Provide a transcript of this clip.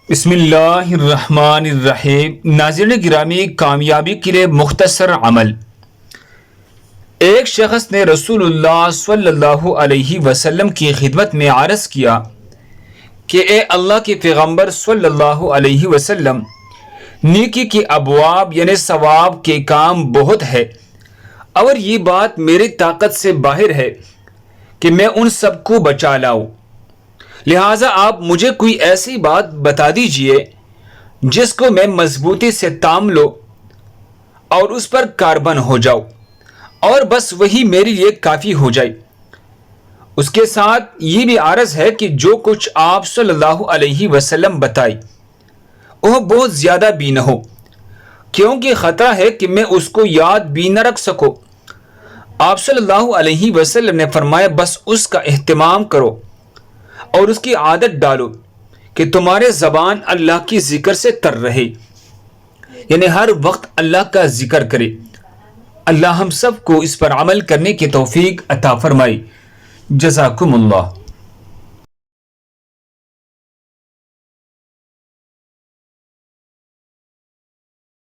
بسم اللہ الرحمن الرحیم۔ ناظرین گرامی، کامیابی کے لیے مختصر عمل۔ ایک شخص نے رسول اللہ صلی اللہ علیہ وسلم کی خدمت میں عرض کیا کہ اے اللہ کے پیغمبر صلی اللہ علیہ وسلم، نیکی کے ابواب یعنی ثواب کے کام بہت ہے، اور یہ بات میری طاقت سے باہر ہے کہ میں ان سب کو بچا لاؤں، لہٰذا آپ مجھے کوئی ایسی بات بتا دیجئے جس کو میں مضبوطی سے تام لوں اور اس پر کاربن ہو جاؤں، اور بس وہی میرے لیے کافی ہو جائے۔ اس کے ساتھ یہ بھی عرض ہے کہ جو کچھ آپ صلی اللہ علیہ وسلم بتائی وہ بہت زیادہ بھی نہ ہو، کیونکہ خطرہ ہے کہ میں اس کو یاد بھی نہ رکھ سکوں۔ آپ صلی اللہ علیہ وسلم نے فرمایا، بس اس کا اہتمام کرو اور اس کی عادت ڈالو کہ تمہارے زبان اللہ کی ذکر سے تر رہے، یعنی ہر وقت اللہ کا ذکر کرے۔ اللہ ہم سب کو اس پر عمل کرنے کی توفیق عطا فرمائے۔ جزاکم اللہ۔